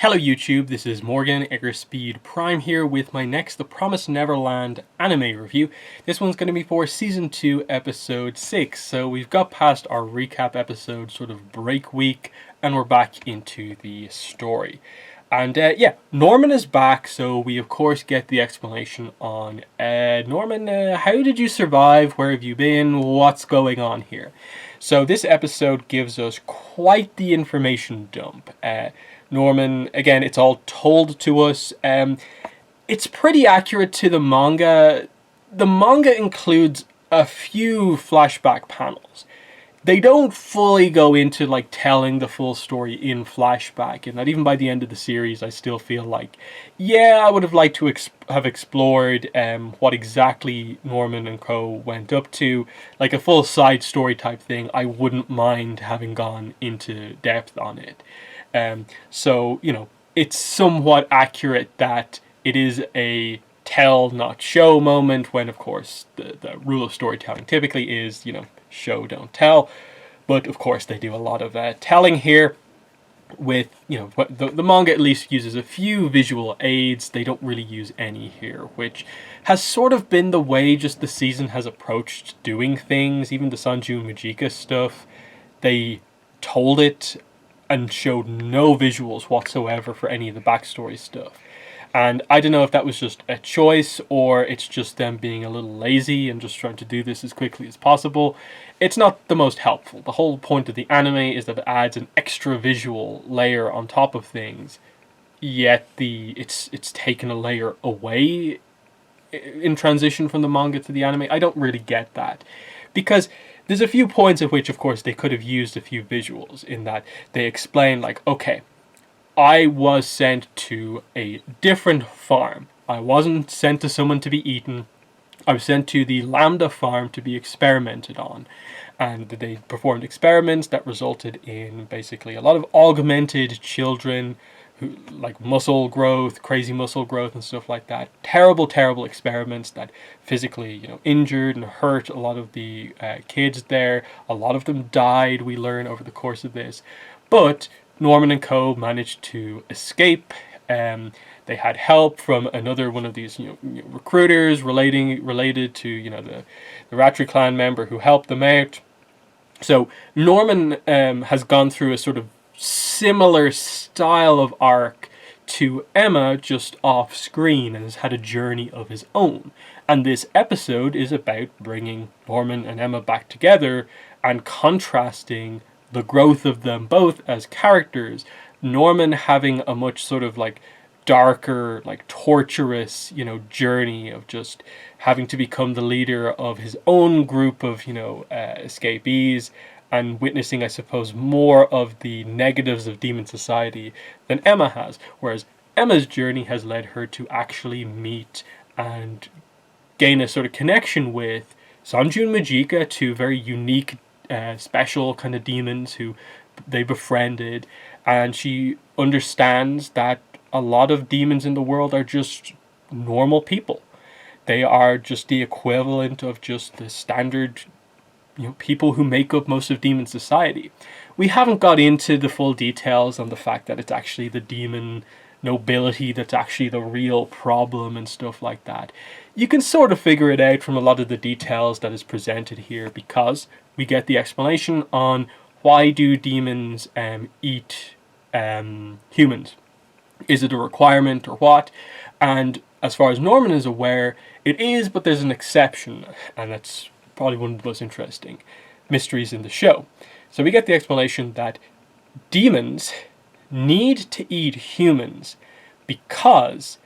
Hello YouTube, this is Morgan, Airspeed Prime here with my next The Promised Neverland anime review. This one's going to be for Season 2, Episode 6. So we've got past our recap episode sort of break week and we're back into the story. And yeah, Norman is back, so we of course get the explanation on Norman, how did you survive? Where have you been? What's going on here? So this episode gives us quite the information dump. Norman, again, it's all told to us. It's pretty accurate to the manga. The manga includes a few flashback panels. They don't fully go into like telling the full story in flashback, and that even by the end of the series I still feel like, yeah, I would have liked to have explored what exactly Norman and co went up to, like a full side story type thing. I wouldn't mind having gone into depth on it. So, you know, it's somewhat accurate that it is a tell not show moment, when of course the rule of storytelling typically is, you know, show don't tell. But of course they do a lot of telling here with, you know, the manga at least uses a few visual aids. They don't really use any here, which has sort of been the way just the season has approached doing things. Even the Sanju Majika stuff, they told it and showed no visuals whatsoever for any of the backstory stuff. And I don't know if that was just a choice or it's just them being a little lazy and just trying to do this as quickly as possible. It's not the most helpful. The whole point of the anime is that it adds an extra visual layer on top of things, yet it's taken a layer away in transition from the manga to the anime. I don't really get that, because there's a few points at which, of course, they could have used a few visuals, in that they explain, like, okay, I was sent to a different farm. I wasn't sent to someone to be eaten. I was sent to the Lambda farm to be experimented on. And they performed experiments that resulted in basically a lot of augmented children, who, like muscle growth, crazy muscle growth and stuff like that. Terrible, terrible experiments that physically, you know, injured and hurt a lot of the kids there. A lot of them died, we learn over the course of this. But Norman and co managed to escape. They had help from another one of these, recruiters related to, the Ratri clan member who helped them out. So Norman has gone through a sort of similar style of arc to Emma, just off screen, and has had a journey of his own. And this episode is about bringing Norman and Emma back together and contrasting the growth of them both as characters. Norman having a much sort of like darker, like torturous, journey of just having to become the leader of his own group of, escapees, and witnessing, I suppose, more of the negatives of demon society than Emma has. Whereas Emma's journey has led her to actually meet and gain a sort of connection with Sanju and Majika, two very unique, special kind of demons who they befriended. And she understands that a lot of demons in the world are just normal people. They are just the equivalent of just the standard, people who make up most of demon society. We haven't got into the full details on the fact that it's actually the demon nobility that's actually the real problem and stuff like that. You can sort of figure it out from a lot of the details that is presented here, because we get the explanation on why do demons eat humans. Is it a requirement or what? And as far as Norman is aware, it is, but there's an exception, and that's probably one of the most interesting mysteries in the show. So we get the explanation that demons need to eat humans because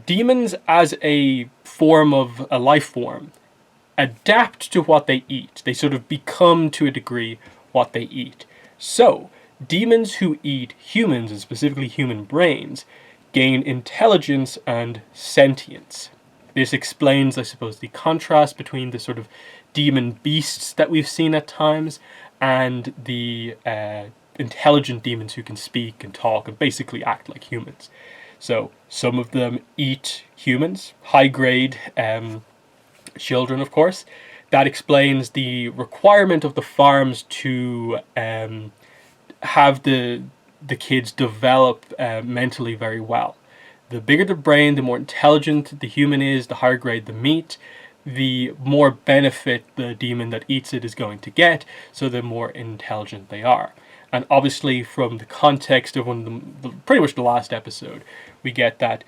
demons as a form of a life form adapt to what they eat. They sort of become, to a degree, what they eat. So demons who eat humans, and specifically human brains, gain intelligence and sentience. This explains, I suppose, the contrast between the sort of demon beasts that we've seen at times and the intelligent demons who can speak and talk and basically act like humans. So some of them eat humans, high-grade children, of course. That explains the requirement of the farms to have the the kids develop mentally very well. The bigger the brain, the more intelligent the human is, the higher grade the meat, the more benefit the demon that eats it is going to get, so the more intelligent they are. And obviously, from the context of pretty much the last episode, we get that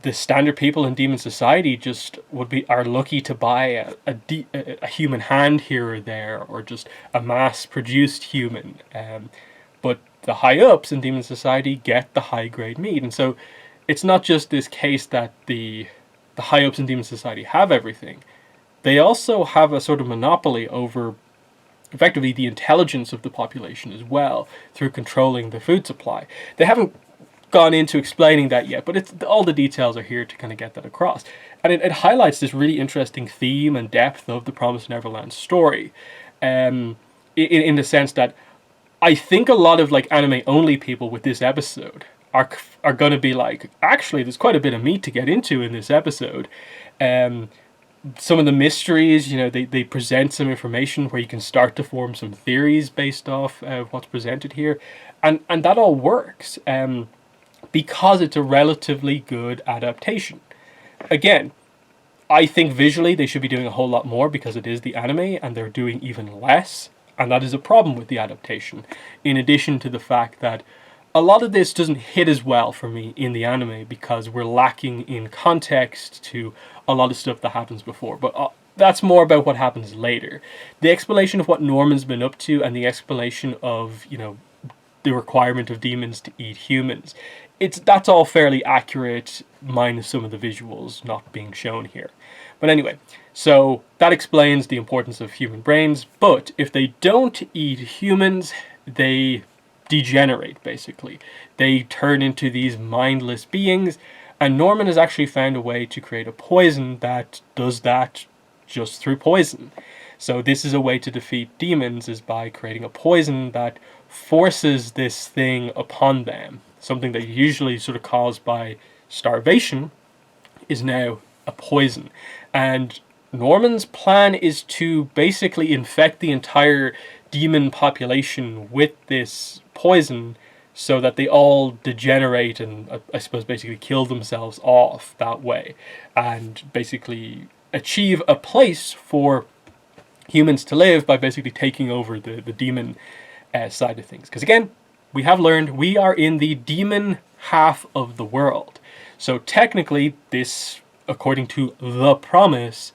the standard people in demon society just are lucky to buy a human hand here or there, or just a mass-produced human. But the high-ups in demon society get the high-grade meat, and so it's not just this case that the high-ups in demon society have everything. They also have a sort of monopoly over, effectively, the intelligence of the population as well, through controlling the food supply. They haven't gone into explaining that yet, but all the details are here to kind of get that across. And it highlights this really interesting theme and depth of the Promised Neverland story, in the sense that I think a lot of like anime-only people with this episode are going to be like, actually, there's quite a bit of meat to get into in this episode. Some of the mysteries, they present some information where you can start to form some theories based off of what's presented here. And that all works because it's a relatively good adaptation. Again, I think visually they should be doing a whole lot more because it is the anime and they're doing even less. And that is a problem with the adaptation. In addition to the fact that a lot of this doesn't hit as well for me in the anime because we're lacking in context to a lot of stuff that happens before. But that's more about what happens later. The explanation of what Norman's been up to and the explanation of, the requirement of demons to eat humans, that's all fairly accurate, minus some of the visuals not being shown here. But anyway, so that explains the importance of human brains. But if they don't eat humans, they degenerate, basically. They turn into these mindless beings, and Norman has actually found a way to create a poison that does that just through poison. So this is a way to defeat demons, is by creating a poison that forces this thing upon them. Something that usually sort of caused by starvation is now a poison. And Norman's plan is to basically infect the entire demon population with this poison so that they all degenerate and, I suppose, basically kill themselves off that way, and basically achieve a place for humans to live by basically taking over the demon side of things. Because again, we have learned we are in the demon half of the world. So technically this, according to the promise,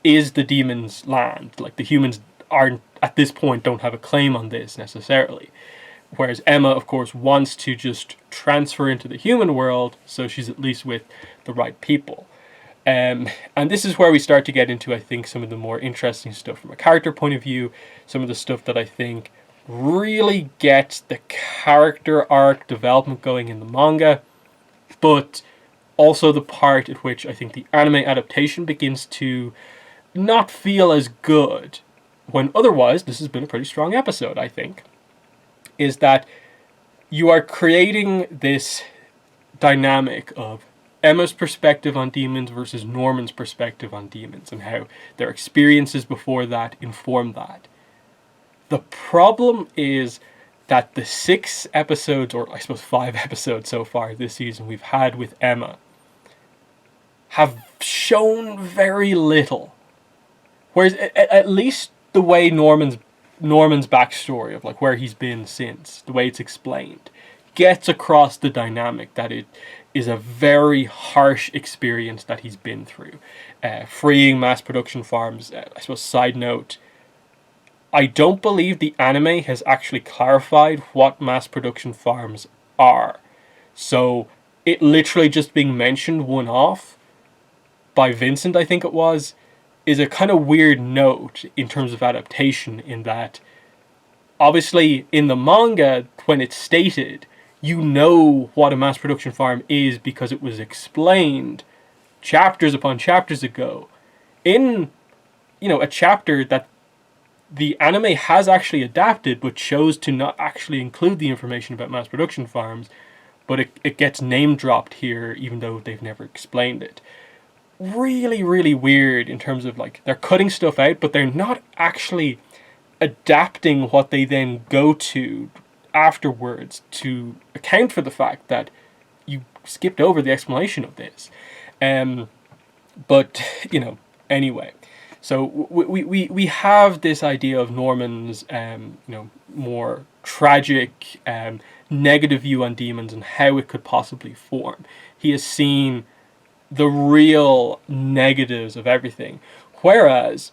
is the demons' land. Like, the humans aren't, at this point, don't have a claim on this necessarily. Whereas Emma, of course, wants to just transfer into the human world, so she's at least with the right people. And this is where we start to get into, I think, some of the more interesting stuff from a character point of view, some of the stuff that I think really gets the character arc development going in the manga, but also the part at which I think the anime adaptation begins to not feel as good, when otherwise this has been a pretty strong episode, I think, is that you are creating this dynamic of Emma's perspective on demons versus Norman's perspective on demons, and how their experiences before that inform that. The problem is that the 6 episodes, or I suppose 5 episodes so far this season we've had with Emma, have shown very little. Whereas at least the way Norman's backstory of like where he's been since, the way it's explained, gets across the dynamic that it is a very harsh experience that he's been through. Freeing mass production farms, I suppose, side note, I don't believe the anime has actually clarified what mass production farms are. So it literally just being mentioned one-off by Vincent, I think it was, is a kind of weird note in terms of adaptation, in that obviously in the manga, when it's stated, you know what a mass production farm is because it was explained chapters upon chapters ago in, a chapter that the anime has actually adapted but chose to not actually include the information about mass production farms, but it gets name dropped here even though they've never explained it. Really, really weird in terms of like they're cutting stuff out, but they're not actually adapting what they then go to afterwards to account for the fact that you skipped over the explanation of this. But, anyway. So we have this idea of Norman's, more tragic, negative view on demons and how it could possibly form. He has seen the real negatives of everything. Whereas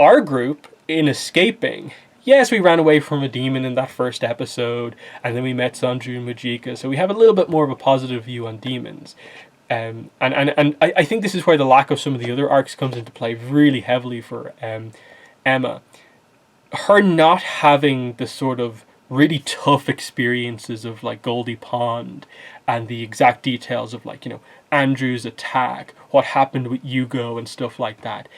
our group, in escaping, yes, we ran away from a demon in that first episode, and then we met Sanju and Majika, so we have a little bit more of a positive view on demons. And I think this is where the lack of some of the other arcs comes into play really heavily for Emma. Her not having the sort of really tough experiences of like Goldie Pond and the exact details of Andrew's attack, what happened with Hugo and stuff like that.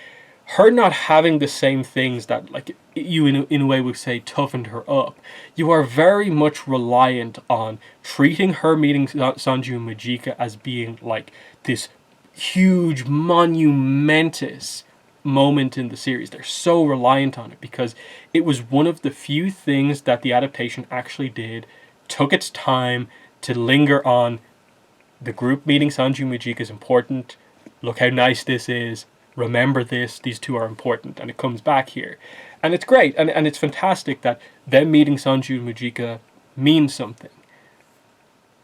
Her not having the same things that you in a way would say toughened her up. You are very much reliant on treating her meeting Sanju and Majika as being like this huge, monumentous moment in the series. They're so reliant on it because it was one of the few things that the adaptation actually did, took its time to linger on. The group meeting Sanju and Majika is important. Look how nice this is. Remember this. These two are important. And it comes back here. And it's great. And it's fantastic that them meeting Sanju and Majika means something.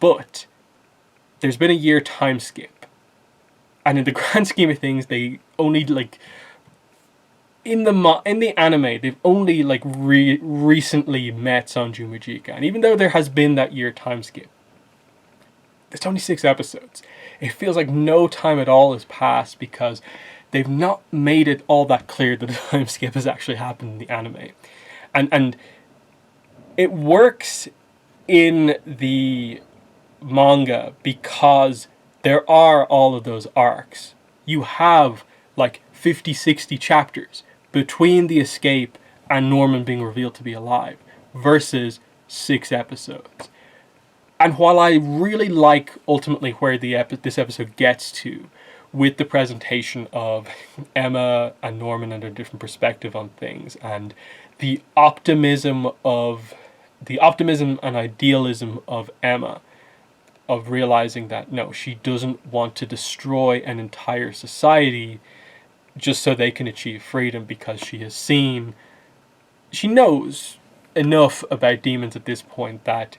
But there's been a year time skip. And in the grand scheme of things, they only in the anime, they've only recently met Sanju and Majika. And even though there has been that year time skip, there's only 6 episodes. It feels like no time at all has passed because they've not made it all that clear that the time skip has actually happened in the anime. And it works in the manga because there are all of those arcs. You have 50, 60 chapters between the escape and Norman being revealed to be alive versus 6 episodes. And while I really like ultimately where this episode gets to with the presentation of Emma and Norman and their different perspective on things and the optimism and idealism of Emma, of realizing that no, she doesn't want to destroy an entire society just so they can achieve freedom, because she knows enough about demons at this point that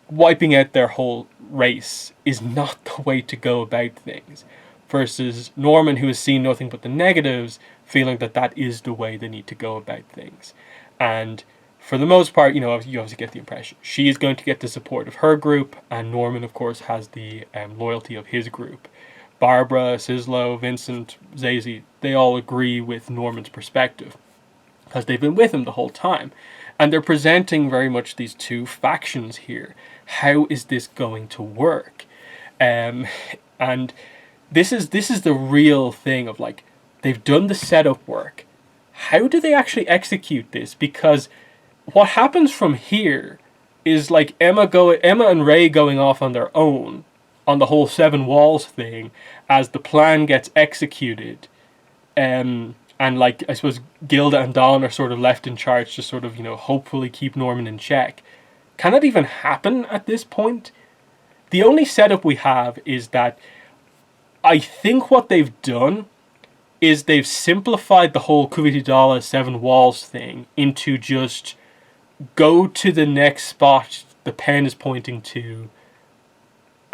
wiping out their whole race is not the way to go about things, versus Norman, who has seen nothing but the negatives, feeling that that is the way they need to go about things. And for the most part, you obviously get the impression she is going to get the support of her group, and Norman, of course, has the loyalty of his group. Barbara, Sislo, Vincent, Zazie, they all agree with Norman's perspective because they've been with him the whole time. And they're presenting very much these two factions here. How is this going to work? And this is the real thing of they've done the setup work. How do they actually execute this? Because what happens from here is Emma and Ray going off on their own on the whole 7 walls thing as the plan gets executed. And I suppose Gilda and Dawn are sort of left in charge to sort of, hopefully keep Norman in check. Can that even happen at this point? The only setup we have is that I think what they've done is they've simplified the whole Kuwitidala 7 walls thing into just go to the next spot the pen is pointing to,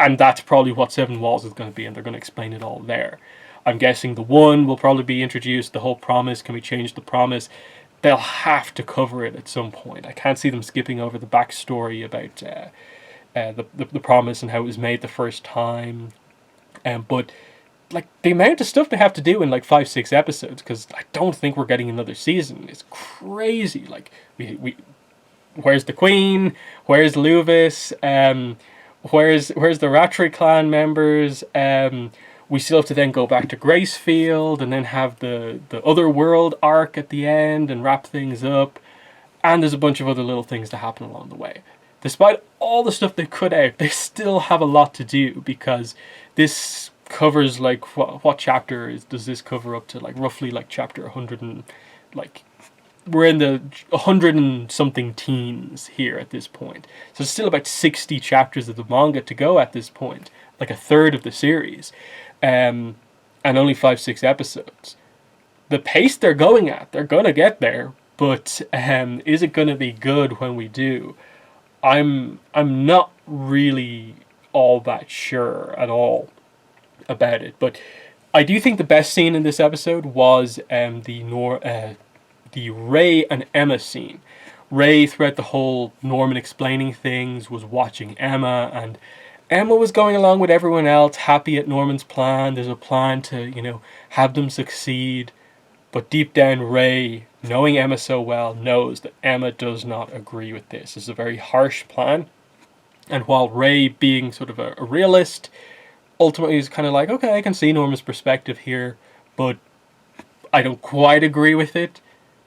and that's probably what 7 walls is going to be, and they're going to explain it all there. I'm guessing the 1 will probably be introduced, the whole promise, can we change the promise? They'll have to cover it at some point. I can't see them skipping over the backstory about the promise and how it was made the first time. But the amount of stuff they have to do in 5-6 episodes, because I don't think we're getting another season, is crazy. We where's the Queen? Where's Luvis? Where's the Rattray clan members? We still have to then go back to Gracefield and then have the other world arc at the end and wrap things up. And there's a bunch of other little things to happen along the way. Despite all the stuff they cut out, they still have a lot to do, because this covers what chapter does this cover up to? Roughly chapter 100 and we're in the 100 and something teens here at this point. So it's still about 60 chapters of the manga to go at this point, like a third of the series, and only 5-6 episodes. The pace they're going at, they're gonna get there, but is it gonna be good when we do? I'm not really all that sure at all about it, but I do think the best scene in this episode was the Ray and Emma scene. Ray, throughout the whole Norman explaining things, was watching Emma, and Emma was going along with everyone else, happy at Norman's plan. There's a plan to, have them succeed. But deep down, Ray, knowing Emma so well, knows that Emma does not agree with this. It's a very harsh plan. And while Ray, being sort of a realist, ultimately is kind of like, okay, I can see Norman's perspective here, but I don't quite agree with it.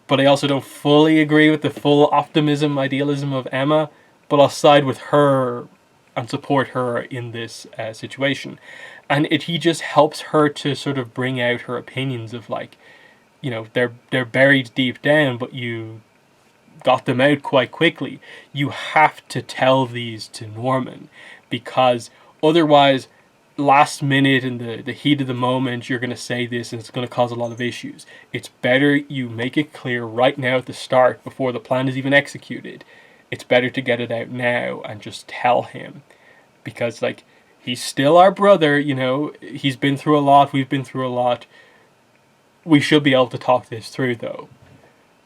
But I also don't fully agree with the full optimism, idealism of Emma. But I'll side with her and support her in this situation. And he just helps her to sort of bring out her opinions of like, they're buried deep down, but you got them out quite quickly. You have to tell these to Norman, because otherwise, last minute in the heat of the moment, you're going to say this and it's going to cause a lot of issues. It's better you make it clear right now at the start, before the plan is even executed. It's better to get it out now and just tell him, because like, he's still our brother, he's been through a lot, we've been through a lot. We should be able to talk this through, though.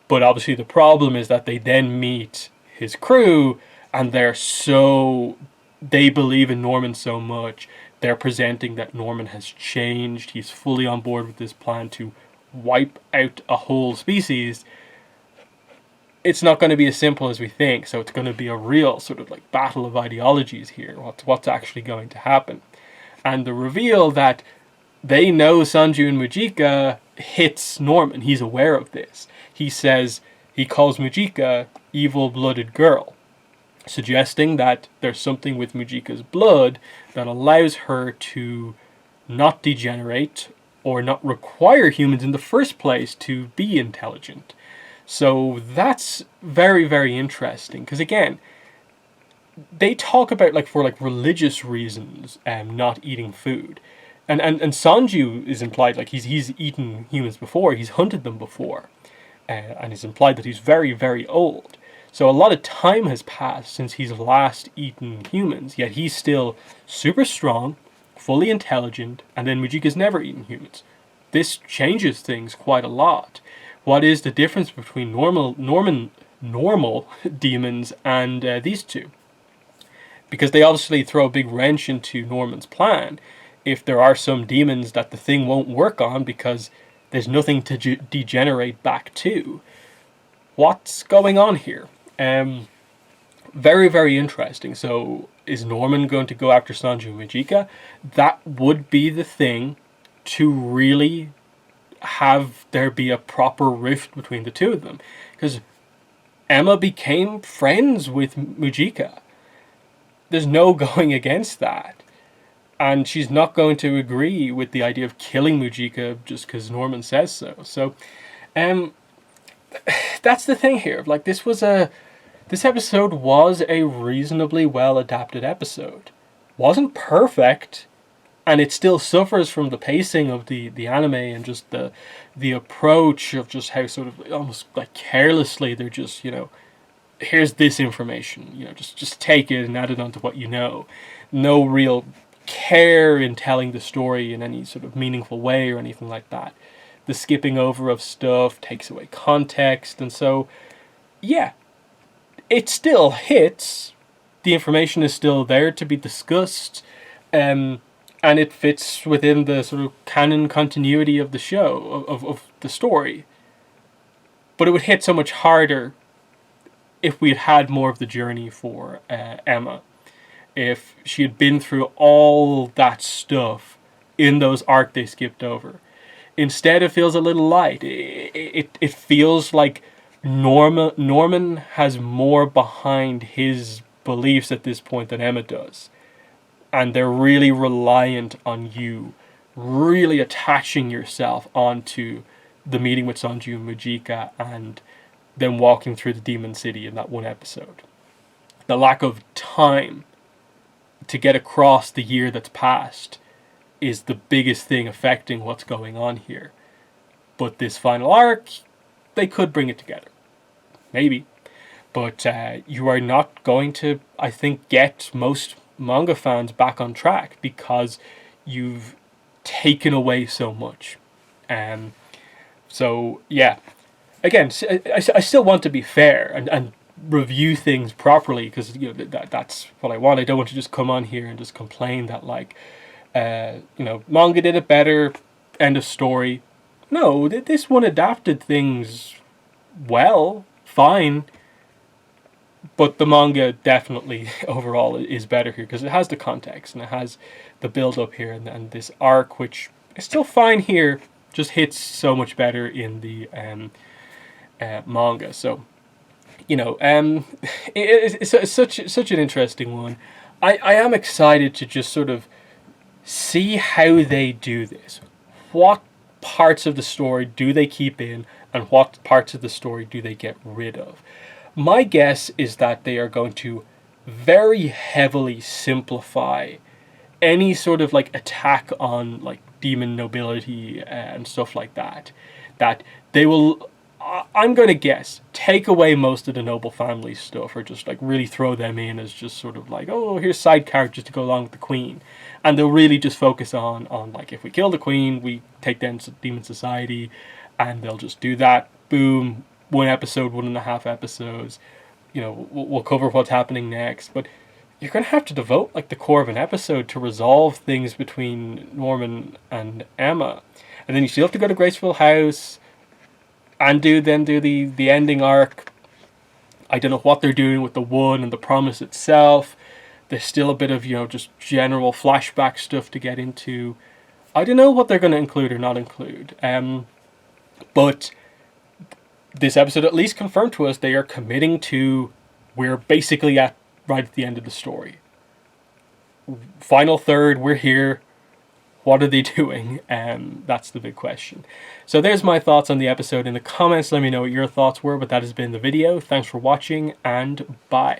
But obviously the problem is that they then meet his crew, and they believe in Norman so much, they're presenting that Norman has changed, he's fully on board with this plan to wipe out a whole species. It's not going to be as simple as we think, so it's going to be a real sort of like battle of ideologies here, what's actually going to happen. And the reveal that they know Sanju and Mujika hits Norman. He's aware of this. He calls Mujika evil-blooded girl, suggesting that there's something with Mujika's blood that allows her to not degenerate or not require humans in the first place to be intelligent. So that's very, very interesting, because again, they talk about for religious reasons not eating food. And Sanju is implied, like he's eaten humans before, he's hunted them before. And it's implied that he's very, very old. So a lot of time has passed since he's last eaten humans, yet he's still super strong, fully intelligent, and then Mujika's never eaten humans. This changes things quite a lot. What is the difference between normal demons and these two? Because they obviously throw a big wrench into Norman's plan. If there are some demons that the thing won't work on because there's nothing to degenerate back to. What's going on here? Very, very interesting. So is Norman going to go after Sanju and Mujika? That would be the thing to really have there be a proper rift between the two of them. Because Emma became friends with Mujika. There's no going against that. And she's not going to agree with the idea of killing Mujika just because Norman says so. So, that's the thing here. Like, this episode was a reasonably well adapted episode. Wasn't perfect, and it still suffers from the pacing of the anime and just the approach of just how sort of almost like carelessly they're just, here's this information, just take it and add it onto what you know. No real care in telling the story in any sort of meaningful way or anything like that. The skipping over of stuff takes away context, and so yeah, it still hits. The information is still there to be discussed, and it fits within the sort of canon continuity of the show, of the story. But it would hit so much harder if we had had more of the journey for Emma. If she had been through all that stuff in those arcs they skipped over. Instead, it feels a little light. It feels like Norman has more behind his beliefs at this point than Emma does. And they're really reliant on you really attaching yourself onto the meeting with Sanju and Mujika and them walking through the demon city in that one episode. The lack of time to get across the year that's passed is the biggest thing affecting what's going on here. But this final arc, they could bring it together. Maybe. But you are not going to, I think, get most manga fans back on track because you've taken away so much. So, yeah. Again, I still want to be fair and review things properly because that's what I want. I don't want to just come on here and just complain that, like, manga did it better, end of story. No, this one adapted things well, fine. But the manga definitely overall is better here because it has the context and it has the build up here and this arc, which is still fine here, just hits so much better in the manga. So, it's such an interesting one. I am excited to just sort of see how they do this. What parts of the story do they keep in and what parts of the story do they get rid of? My guess is that they are going to very heavily simplify any sort of like attack on like demon nobility and stuff like that. That they will, I'm going to guess, take away most of the noble family stuff or just like really throw them in as just sort of like, oh, here's side characters to go along with the queen. And they'll really just focus on like, if we kill the queen, we take down demon society, and they'll just do that. Boom. 1 episode, 1.5 episodes. We'll cover what's happening next. But you're going to have to devote like the core of an episode to resolve things between Norman and Emma. And then you still have to go to Graceful House and do the ending arc. I don't know what they're doing with the one and the promise itself. There's still a bit of, just general flashback stuff to get into. I don't know what they're going to include or not include. But this episode at least confirmed to us they are committing to, we're basically right at the end of the story. Final third, we're here. What are they doing? That's the big question. So there's my thoughts on the episode. In the comments, let me know what your thoughts were, but that has been the video. Thanks for watching, and bye.